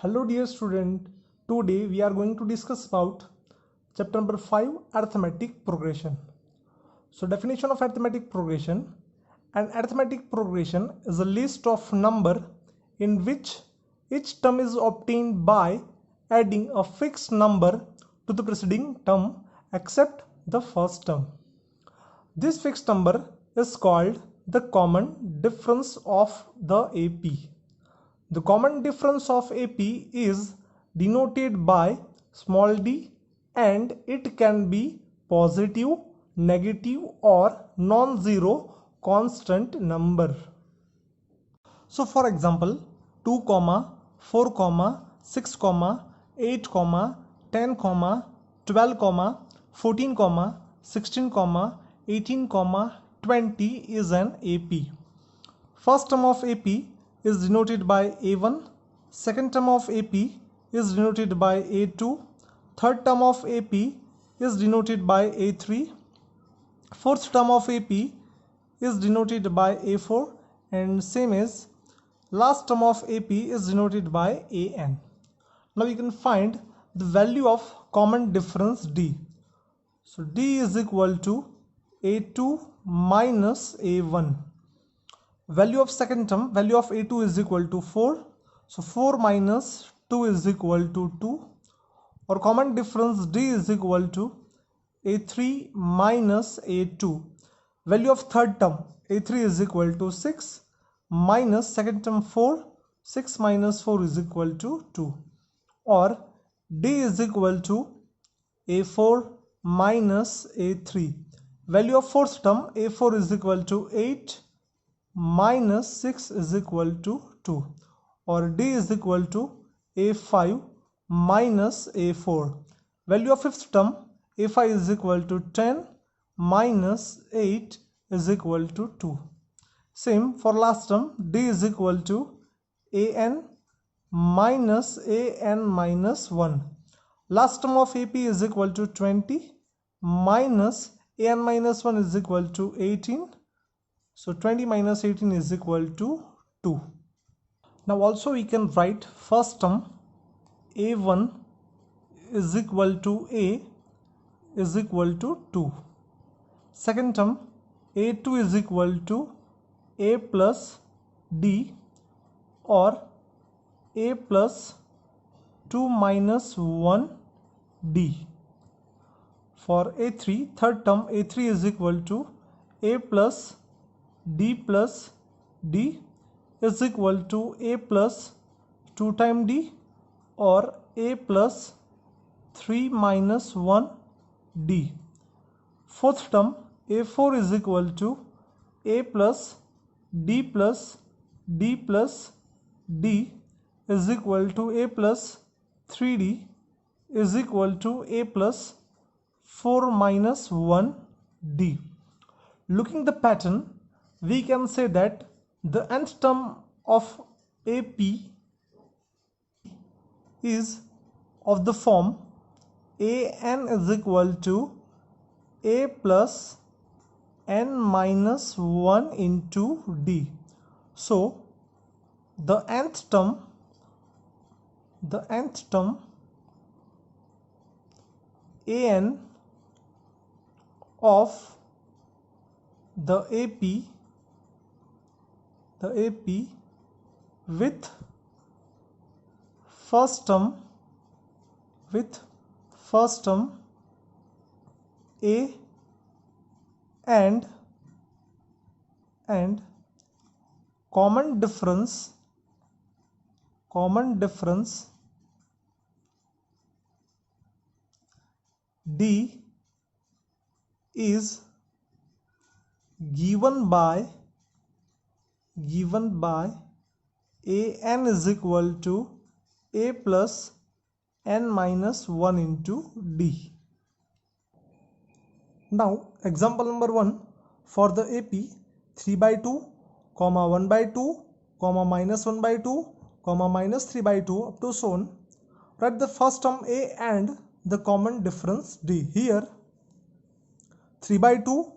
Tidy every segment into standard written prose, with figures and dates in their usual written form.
Hello dear student, today we are going to discuss about chapter number 5 arithmetic progression. So definition of arithmetic progression. An arithmetic progression is a list of number in which each term is obtained by adding a fixed number to the preceding term except the first term. This fixed number is called the common difference of the AP. The common difference of AP is denoted by small d and it can be positive, negative or non-zero constant number. So for example 2, 4, 6, 8, 10, 12, 14, 16, 18, 20 is an AP. First term of AP is denoted by A1, second term of AP is denoted by A2, third term of AP is denoted by A3, fourth term of AP is denoted by A4 and same as last term of AP is denoted by AN. Now we can find the value of common difference D. So D is equal to A2 minus A1. Value of second term, value of A2 is equal to 4. So 4 minus 2 is equal to 2. Or common difference D is equal to A3 minus A2. Value of third term, A3 is equal to 6 minus second term 4. 6 minus 4 is equal to 2. Or D is equal to A4 minus A3. Value of fourth term, A4 is equal to 8 minus 6 is equal to 2, or D is equal to A5 minus A4. Value of fifth term, A5 is equal to 10 minus 8 is equal to 2. Same for last term, D is equal to AN minus AN minus 1. Last term of AP is equal to 20 minus AN minus 1 is equal to 18. So 20 minus 18 is equal to 2. Now also we can write first term A1 is equal to A is equal to 2. Second term A2 is equal to A plus D or A plus 2 minus 1 D. For A3, third term A3 is equal to A plus D plus D is equal to A plus 2 times D or A plus 3 minus 1 D. Fourth term A4 is equal to A plus D plus D plus D is equal to A plus 3D is equal to A plus 4 minus 1 D. Looking the pattern, we can say that the nth term of AP is of the form AN is equal to A plus N minus 1 into D. So the nth term AN of the AP with first term A and common difference D is given by AN is equal to A plus N minus 1 into D. Now example number 1 for the AP 3 by 2, 1 by 2, minus 1 by 2, minus 3 by 2 up to so on. Write the first term A and the common difference D. Here 3 by 2,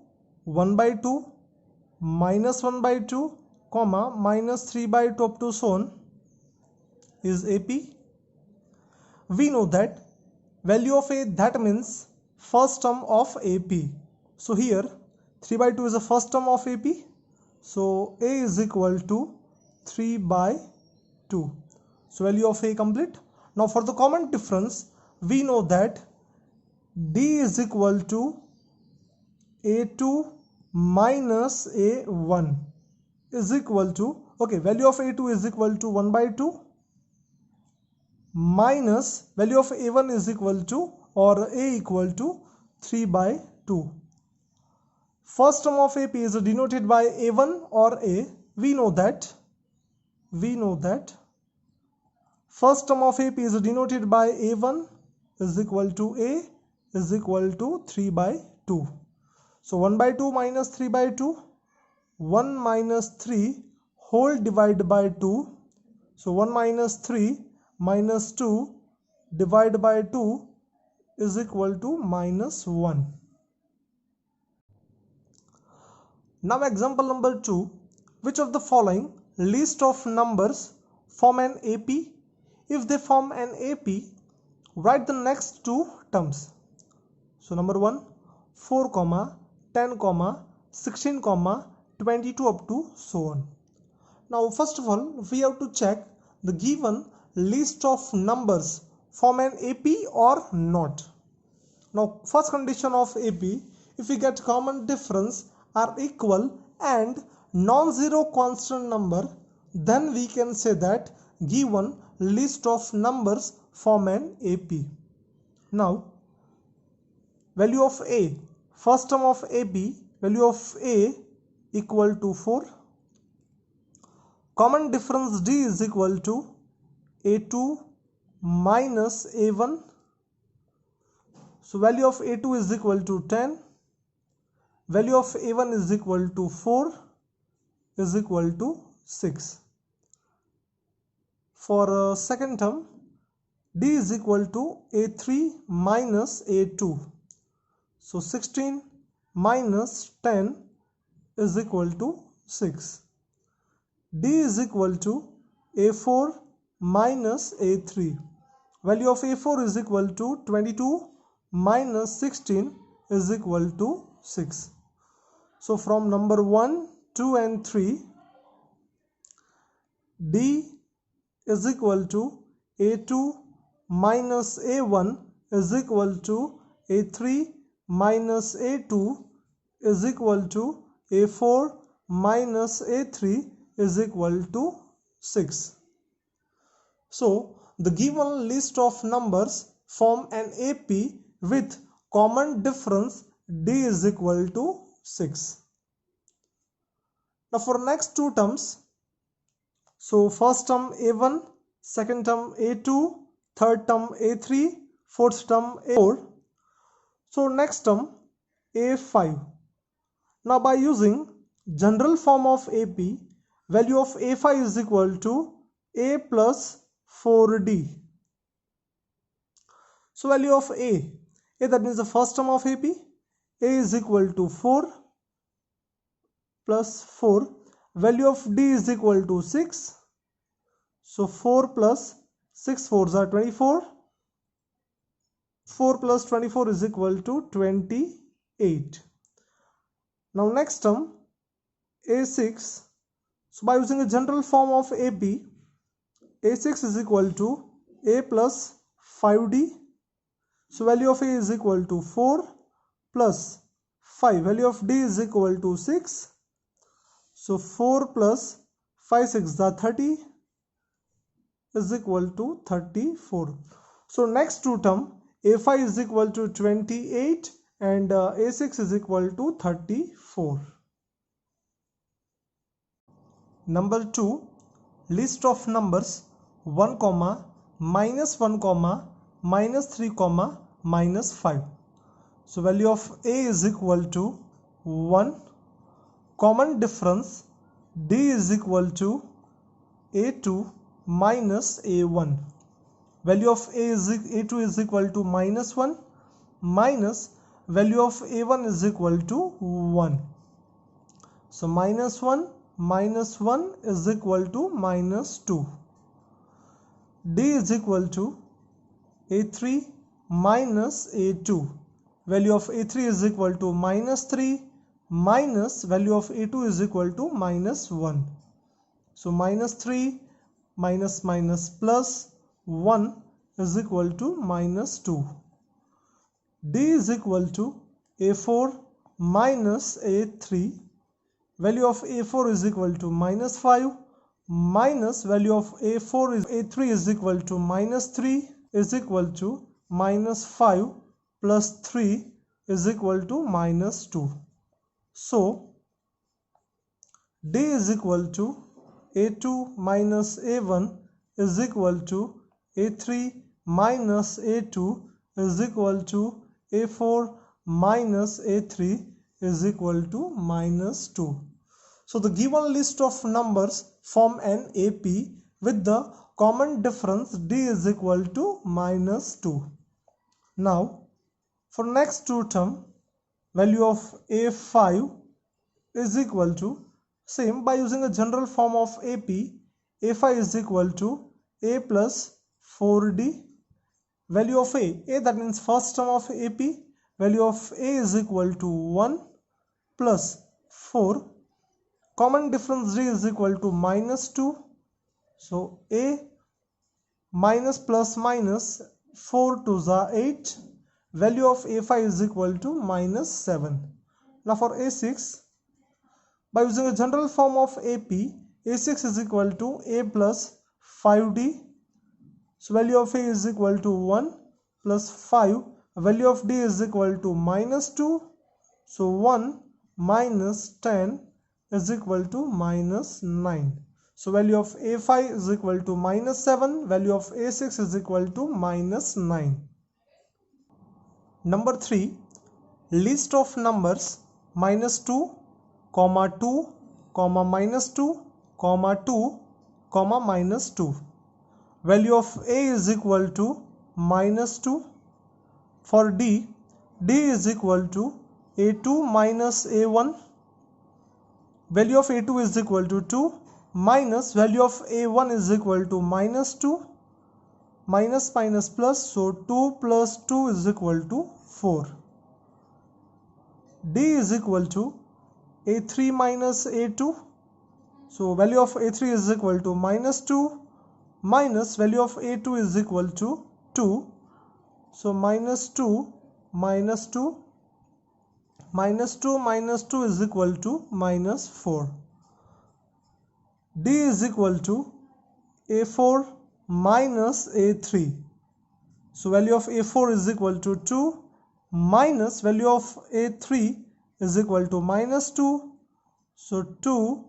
1 by 2, minus 1 by 2, minus 3 by 2 up to so on is AP. we know that value of a, that means first term of AP. So here 3 by 2 is the first term of AP. So A is equal to 3 by 2. So value of A complete. Now for the common difference, we know that D is equal to A2 minus A1 is equal to, okay, value of A2 is equal to 1 by 2 minus value of A1 is equal to, or A equal to 3 by 2. First term of AP is denoted by A1 or A. We know that first term of AP is denoted by A1 is equal to A is equal to 3 by 2. So 1 by 2 minus 3 by 2, 1 minus 3 whole divided by 2. So 1 minus 3 minus 2 divided by 2 is equal to minus 1. Now example number 2. Which of the following list of numbers form an AP? If they form an AP, write the next two terms. So number 1, 4, 10, 16, 22 up to so on. Now first of all, we have to check the given list of numbers form an AP or not. Now first condition of AP, if we get common difference are equal and non-zero constant number, then we can say that given list of numbers form an AP. Now value of A, first term of AP, value of A equal to 4. Common difference D is equal to A2 minus A1. So value of A2 is equal to 10. Value of A1 is equal to 4 is equal to 6. For second term, D is equal to A3 minus A2. So 16 minus 10 is equal to 6. D is equal to A4 minus A3. Value of A4 is equal to 22 minus 16 is equal to 6. So from number 1, 2 and 3, D is equal to A2 minus A1 is equal to A3 minus A2 is equal to A4 minus A3 is equal to 6. So the given list of numbers form an AP with common difference D is equal to 6. Now for next two terms, so first term A1, second term A2, third term A3, fourth term A4. So next term A5. Now by using general form of AP, value of A5 is equal to A plus 4D. So value of A, that means the first term of AP, A is equal to 4 plus 4. Value of D is equal to 6. So 4 plus 6 4s are 24. 4 plus 24 is equal to 28. Now next term A6. So by using a general form of AP, A6 is equal to A plus 5D. So value of A is equal to 4 plus 5. Value of D is equal to 6. So 4 plus 5 6 are 30 is equal to 34. So next two term A5 is equal to 28 and A6 is equal to 34. Number 2, list of numbers 1, minus 1, minus 3, minus 5. So value of A is equal to 1. Common difference D is equal to A2 minus A1. Value of A2 is equal to minus 1 minus value of A1 is equal to 1. So minus 1 minus 1 is equal to minus 2. D is equal to a3 minus a2. Value of a3 is equal to minus 3 minus value of a2 is equal to minus 1. So minus 3 minus minus plus 1 is equal to minus 2. D is equal to a4 minus a3. Value of a4 is equal to minus 5 minus value of a4 is a3 is equal to minus 3 is equal to minus 5 plus 3 is equal to minus 2. So D is equal to a2 minus a1 is equal to a3 minus a2 is equal to a4 minus a3 is equal to minus 2. So the given list of numbers form an AP with the common difference D is equal to minus 2. Now for next two term, value of a5 is equal to, same by using a general form of AP, a5 is equal to a plus 4D. Value of a that means first term of AP, value of a is equal to 1 plus 4. Common difference D is equal to minus 2. So a minus plus minus 4 to the 8. Value of a5 is equal to minus 7. Now for a6, by using a general form of AP, a6 is equal to a plus 5D. So value of a is equal to 1 plus 5. Value of D is equal to minus 2. So 1 minus 10 is equal to minus 9. So value of a5 is equal to minus 7. Value of a6 is equal to minus 9. Number 3. List of numbers minus 2, comma 2, comma minus 2, comma 2, comma minus 2. Value of a is equal to minus 2. For D, D is equal to a2 minus a1. Value of a2 is equal to 2 minus value of a1 is equal to minus 2. Minus minus plus, so 2 plus 2 is equal to 4. D is equal to a3 minus a2. So value of a3 is equal to minus 2 minus value of a2 is equal to 2. So minus 2 minus 2 minus 2 minus 2 is equal to minus 4. D is equal to a4 minus a3. So value of a4 is equal to 2 minus value of a3 is equal to minus 2. So 2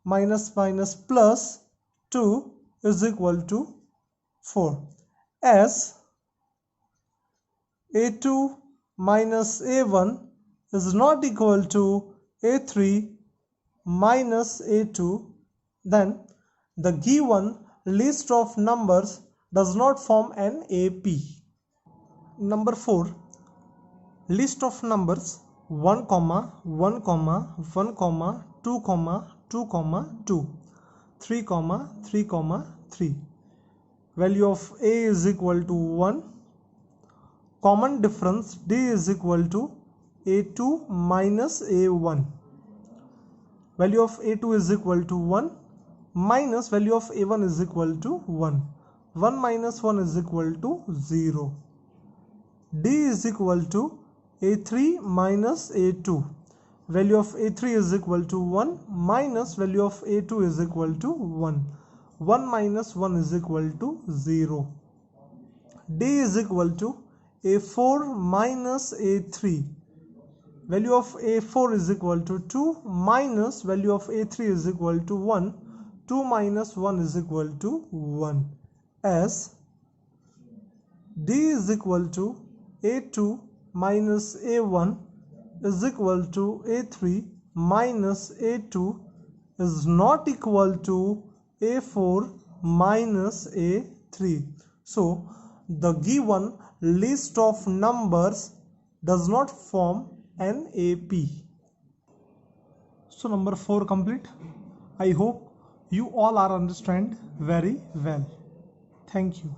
minus minus plus 2 is equal to 4. As a2 minus a1 is not equal to a3 minus a2, then the given list of numbers does not form an AP. Number 4. List of numbers 1, 1, 1, 1, 2, 2, 2, 3, 3, 3. Value of a is equal to 1. Common difference D is equal to a2 minus a1. Value of a2 is equal to 1 minus value of a1 is equal to 1. 1 minus 1 is equal to 0. D is equal to a3 minus a2. Value of a3 is equal to 1 minus value of a2 is equal to 1. 1 minus 1 is equal to 0. D is equal to a4 minus a3. Value of a4 is equal to 2 minus value of a3 is equal to 1. 2 minus 1 is equal to 1. As D is equal to a2 minus a1 is equal to a3 minus a2 is not equal to a4 minus a3. So the given list of numbers does not form an AP. So number 4 complete. I hope you all are understand very well. Thank you.